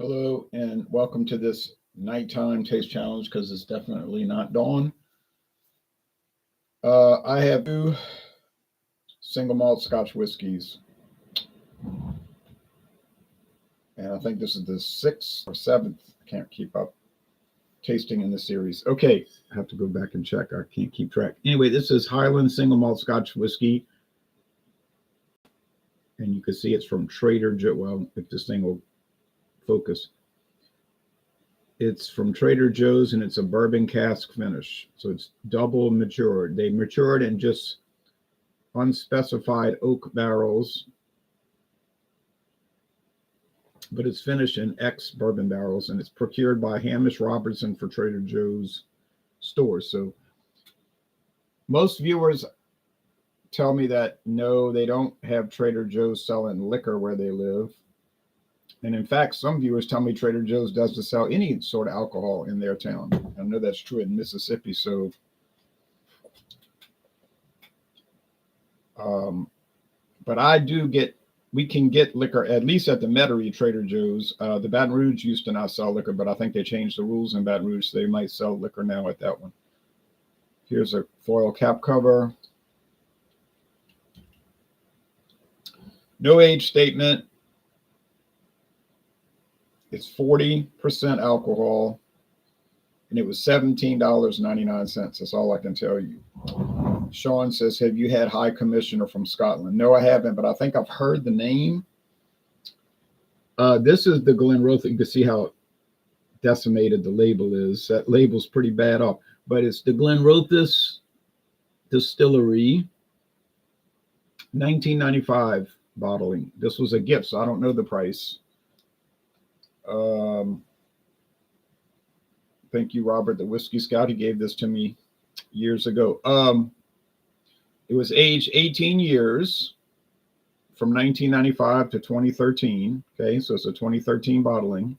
Hello and welcome to this nighttime taste challenge because it's definitely not dawn. I have two single malt Scotch whiskeys, and I think this is the sixth or seventh. I can't keep up tasting in the series. Okay, I have to go back and check. I can't keep track. Anyway, this is Highland single malt Scotch whiskey, and you can see it's from Trader Joe. Well, if this thing will focus. It's from Trader Joe's and it's a bourbon cask finish. So it's double matured. They matured in just unspecified oak barrels, but it's finished in ex-bourbon barrels and it's procured by Hamish Robertson for Trader Joe's stores. So most viewers tell me that no, they don't have Trader Joe's selling liquor where they live. And in fact, some viewers tell me Trader Joe's doesn't sell any sort of alcohol in their town. I know that's true in Mississippi. So, but we can get liquor, at least at the Metairie Trader Joe's. The Baton Rouge used to not sell liquor, but I think they changed the rules in Baton Rouge, so they might sell liquor now at that one. Here's a foil cap cover. No age statement. It's 40% alcohol, and it was $17.99. That's all I can tell you. Sean says, have you had High Commissioner from Scotland? No, I haven't, but I think I've heard the name. This is the Glenrothes. You can see how decimated the label is. That label's pretty bad off, but it's the Glenrothes Distillery, 1995 bottling. This was a gift, so I don't know the price. Thank you, Robert, the Whiskey Scout. He gave this to me years ago. It was aged 18 years from 1995 to 2013. Okay, so it's a 2013 bottling.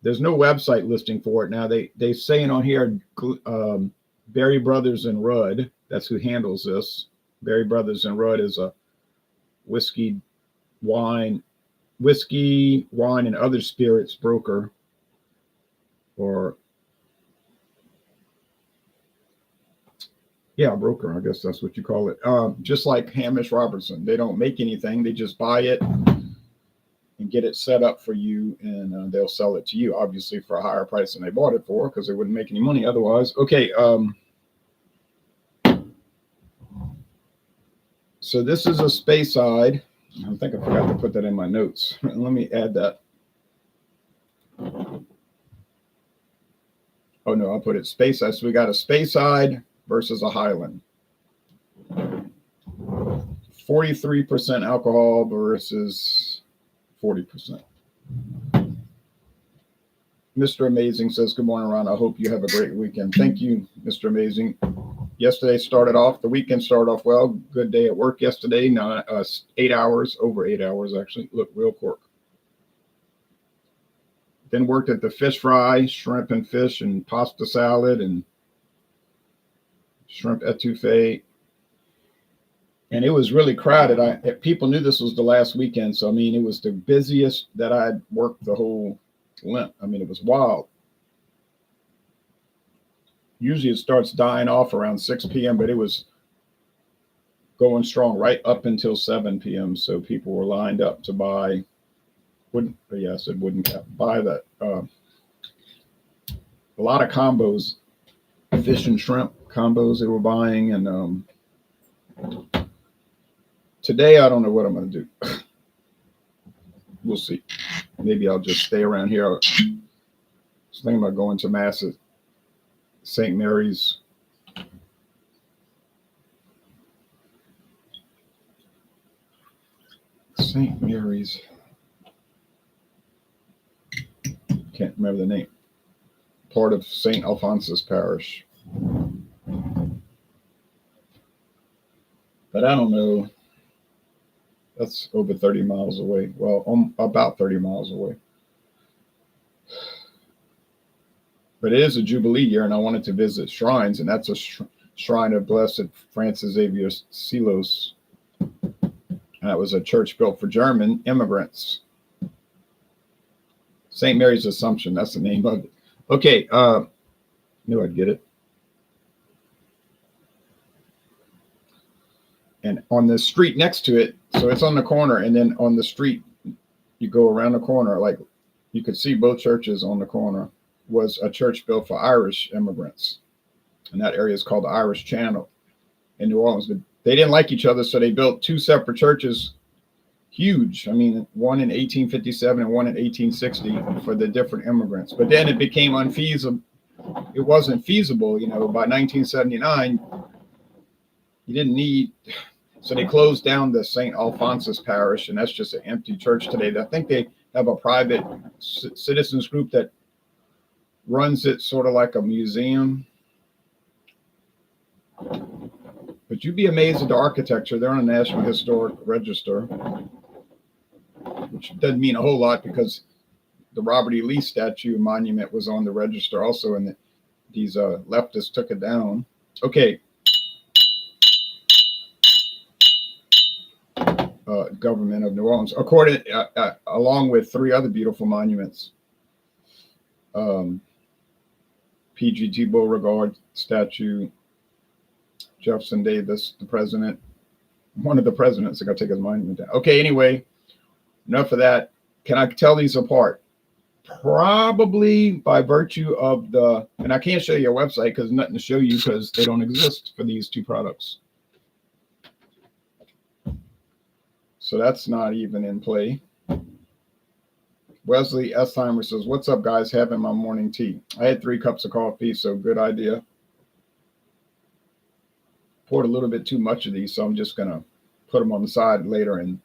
There's no website listing for it now. They're saying on here, Berry Brothers and Rudd. That's who handles this. Berry Brothers and Rudd is a whiskey, wine, and other spirits broker, or broker, I guess that's what you call it. Just like Hamish Robertson, they don't make anything, they just buy it and get it set up for you, and they'll sell it to you, obviously for a higher price than they bought it for, because they wouldn't make any money otherwise. Okay, so this is a Speyside. I think I forgot to put that in my notes. Let me add that. Oh no, I'll put it Speyside. So we got a Speyside versus a Highland. 43% alcohol versus 40%. Mr. Amazing says, good morning, Ron. I hope you have a great weekend. Thank you, Mr. Amazing. Yesterday the weekend started off well. Good day at work yesterday. 8 hours, over 8 hours actually. Look, real cork. Then worked at the fish fry, shrimp and fish and pasta salad and shrimp etouffee. And it was really crowded. People knew this was the last weekend. So, I mean, it was the busiest that I'd worked the whole Lent. I mean, it was wild. Usually it starts dying off around 6 p.m., but it was going strong right up until 7 p.m. So people were lined up to buy wooden cap. Buy that. A lot of combos, fish and shrimp combos they were buying. And today, I don't know what I'm going to do. We'll see. Maybe I'll just stay around here. I was thinking about going to Mass at St. Mary's. St. Mary's. Can't remember the name. Part of St. Alphonsus Parish. But I don't know. That's over 30 miles away. Well, about 30 miles away. But it is a Jubilee year, and I wanted to visit shrines, and that's a shrine of Blessed Francis Xavier Seelos. And that was a church built for German immigrants. St. Mary's Assumption. That's the name of it. Okay. Knew I'd get it. And on the street next to it, so it's on the corner, and then on the street, you go around the corner, like you could see both churches on the corner, was a church built for Irish immigrants. And that area is called the Irish Channel in New Orleans. But they didn't like each other, so they built two separate churches, huge. I mean, one in 1857 and one in 1860 for the different immigrants. But then it became unfeasible. It wasn't feasible, you know, by 1979. You didn't need, so they closed down the St. Alphonsus Parish, and that's just an empty church today. I think they have a private citizens group that runs it sort of like a museum. But you'd be amazed at the architecture. They're on the National Historic Register, which doesn't mean a whole lot because the Robert E. Lee statue and monument was on the register also, and these leftists took it down. Okay. Government of New Orleans, according along with three other beautiful monuments. P.G.T. Beauregard statue, Jefferson Davis, the president, one of the presidents. I got to take his monument down. Okay, anyway, enough of that. Can I tell these apart? Probably by virtue of the, and I can't show you a website because nothing to show you because they don't exist for these two products. So that's not even in play. Wesley Estheimer says, what's up, guys? Having my morning tea. I had 3 cups of coffee, so good idea. Poured a little bit too much of these, so I'm just going to put them on the side later and,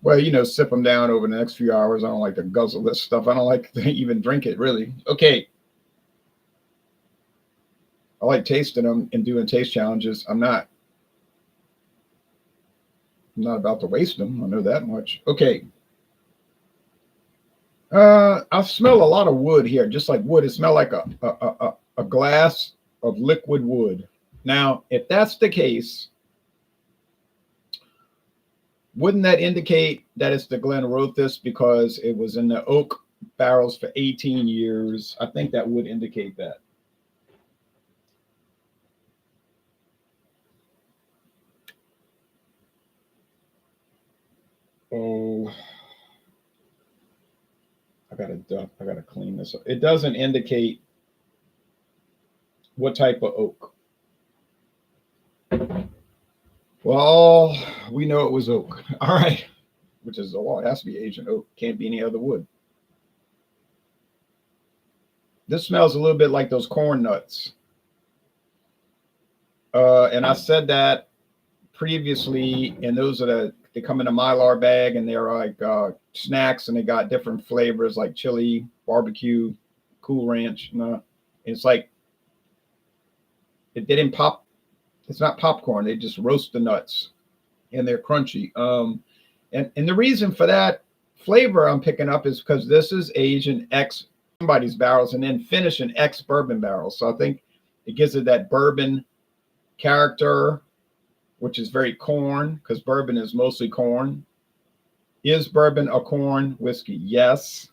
well, you know, sip them down over the next few hours. I don't like to guzzle this stuff. I don't like to even drink it, really. Okay. I like tasting them and doing taste challenges. I'm not about to waste them. I know that much. Okay. I smell a lot of wood here, just like wood. It smells like a glass of liquid wood. Now, if that's the case, wouldn't that indicate that it's the Glenrothes because it was in the oak barrels for 18 years? I think that would indicate that. Oh, I gotta clean this up. It doesn't indicate what type of oak. Well, we know it was oak. All right, which is a law. It has to be Asian oak. Can't be any other wood. This smells a little bit like those corn nuts. And I said that previously, and those are they come in a Mylar bag, and they're like snacks, and they got different flavors like chili, barbecue, Cool Ranch. No, it's like it didn't pop. It's not popcorn. They just roast the nuts, and they're crunchy. And the reason for that flavor I'm picking up is because this is aged in somebody's barrels and then finished in ex-bourbon barrels. So I think it gives it that bourbon character, which is very corn, because bourbon is mostly corn. Is bourbon a corn whiskey? Yes.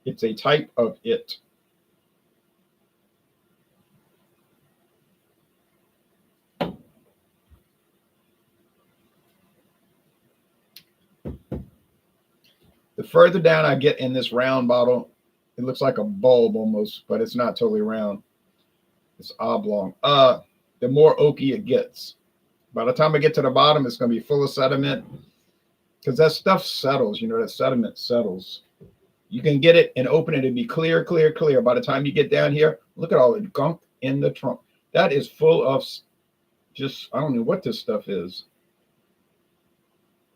It's a type of it. The further down I get in this round bottle, it looks like a bulb almost, but it's not totally round. It's oblong. The more oaky it gets. By the time I get to the bottom, it's going to be full of sediment because that stuff settles. You know, that sediment settles. You can get it and open it and be clear, clear, clear. By the time you get down here, look at all the gunk in the trunk. That is full of just, I don't know what this stuff is.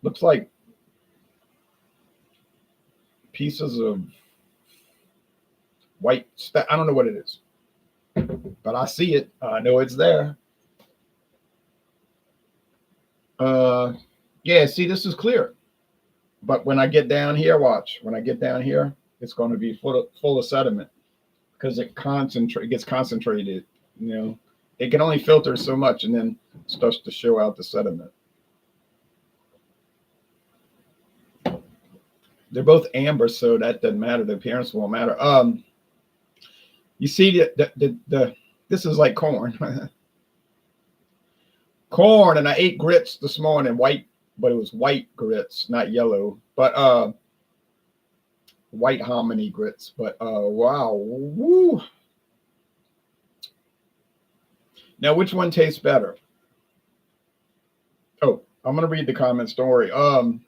Looks like pieces of white stuff. I don't know what it is, but I see it. I know it's there. Yeah, see, this is clear. But when I get down here, watch. When I get down here, it's going to be full of sediment because it gets concentrated. You know, it can only filter so much, and then it starts to show out the sediment. They're both amber, so that doesn't matter. The appearance won't matter. You see the this is like corn. Corn, and I ate grits this morning, white, but it was white grits, not yellow, but white hominy grits. But wow, woo. Now, which one tastes better? Oh, I'm gonna read the comments. Don't worry. All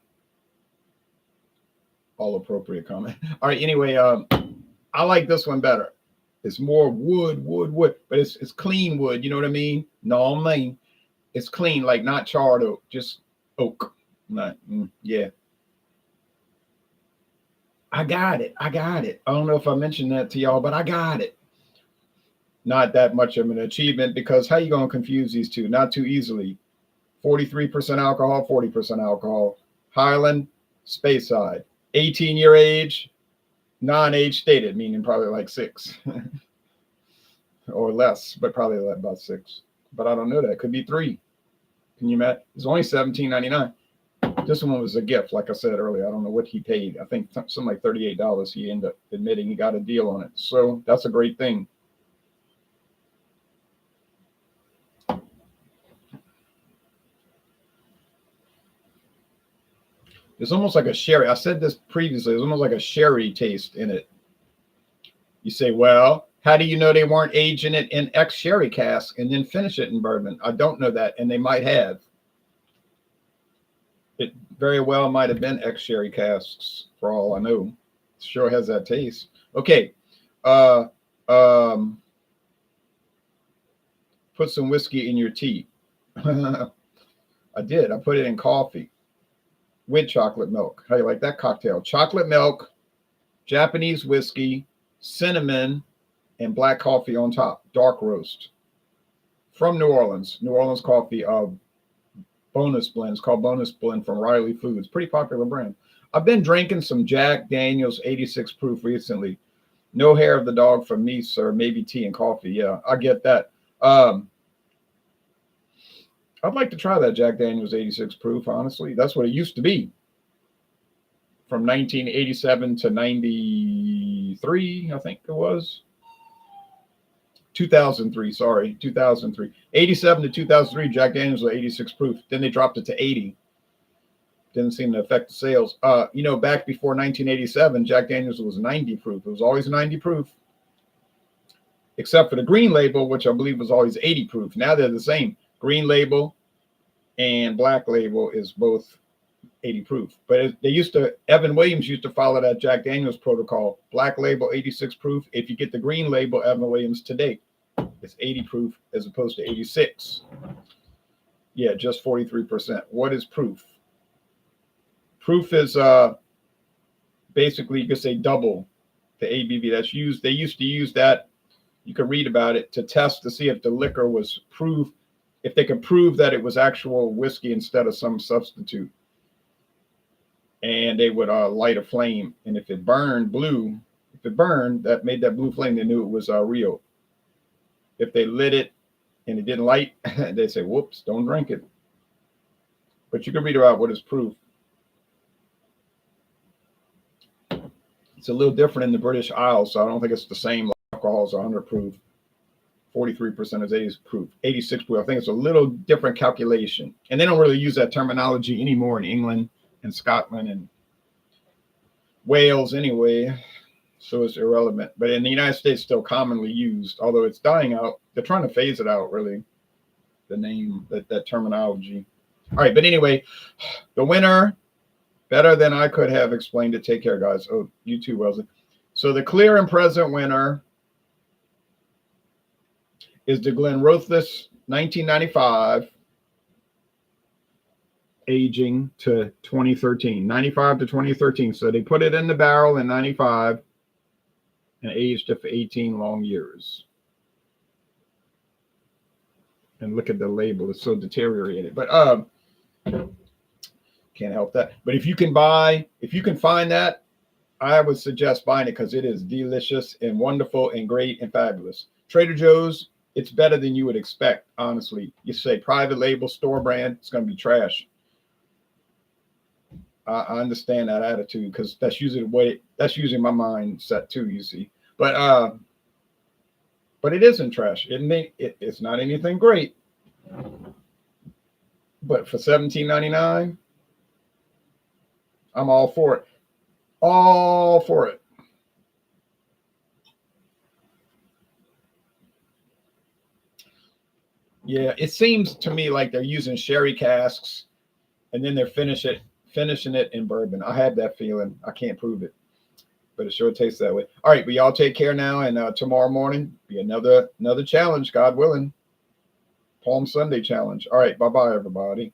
appropriate comment. All right. Anyway, I like this one better. It's more wood, but it's clean wood. You know what I mean? No, I mean it's clean, like not charred oak, just oak. Not, yeah. I got it. I don't know if I mentioned that to y'all, but I got it. Not that much of an achievement, because how you gonna confuse these two? Not too easily. 43% alcohol, 40% alcohol. Highland, Speyside. 18-year age, non-age stated, meaning probably like 6 or less, but probably about 6. But I don't know that. Could be 3. Can you imagine? It's only $17.99. This one was a gift, like I said earlier. I don't know what he paid. I think something like $38. He ended up admitting he got a deal on it. So that's a great thing. It's almost like a sherry. I said this previously. It's almost like a sherry taste in it. You say, well, how do you know they weren't aging it in ex-sherry cask and then finish it in bourbon? I don't know that, and they might have. It very well might have been ex-sherry casks, for all I know. It sure has that taste. Okay. Put some whiskey in your tea. I did. I put it in coffee with chocolate milk. How do you like that cocktail? Chocolate milk, Japanese whiskey, cinnamon, and black coffee on top. Dark roast. From New Orleans. New Orleans coffee. Bonus blend. It's called Bonus Blend from Riley Foods. Pretty popular brand. I've been drinking some Jack Daniel's 86 proof recently. No hair of the dog from me, sir. Maybe tea and coffee. Yeah, I get that. I'd like to try that Jack Daniel's 86 proof, honestly. That's what it used to be. From 1987 to 93, I think it was. 2003, sorry, 2003. 87 to 2003, Jack Daniel's was 86 proof. Then they dropped it to 80. Didn't seem to affect the sales. Back before 1987, Jack Daniel's was 90 proof. It was always 90 proof, except for the green label, which I believe was always 80 proof. Now they're the same. Green label and black label is both 80 proof. But Evan Williams used to follow that Jack Daniel's protocol. Black label, 86 proof. If you get the green label, Evan Williams today, it's 80 proof as opposed to 86. Yeah, just 43%. What is proof? Proof is basically, you could say, double the ABV that's used. They used to use that. You could read about it to test to see if the liquor was proof, if they could prove that it was actual whiskey instead of some substitute. And they would light a flame, and if it burned blue, that made that blue flame, they knew it was real. If they lit it and it didn't light, they say, whoops, don't drink it. But you can read about what is proof. It's a little different in the British Isles, so I don't think it's the same. Alcohol's 100 proof, 43% is 80 proof, 86 proof. I think it's a little different calculation. And they don't really use that terminology anymore in England and Scotland and Wales anyway, so it's irrelevant. But in the United States, still commonly used, although it's dying out. They're trying to phase it out, really, the name, that terminology. All right, but anyway, the winner, better than I could have explained it. Take care, guys. Oh, you too, Wellesley. So the clear and present winner is the Glenrothes 1995, aging to 2013, 95 to 2013. So they put it in the barrel in 95 and aged it for 18 long years. And look at the label, it's so deteriorated. But can't help that. But if you can find that, I would suggest buying it, because it is delicious and wonderful and great and fabulous. Trader Joe's, it's better than you would expect, honestly. You say private label, store brand, it's going to be trash. I understand that attitude because that's usually the way. That's usually my mindset too. You see, but it isn't trash. It's not anything great. But for 17.99, I'm all for it. All for it. Yeah, it seems to me like they're using sherry casks and then they're finishing it in bourbon. I have that feeling. I can't prove it, but it sure tastes that way. All right, but y'all take care now, and tomorrow morning be another challenge, God willing. Palm Sunday challenge. All right, bye bye, everybody.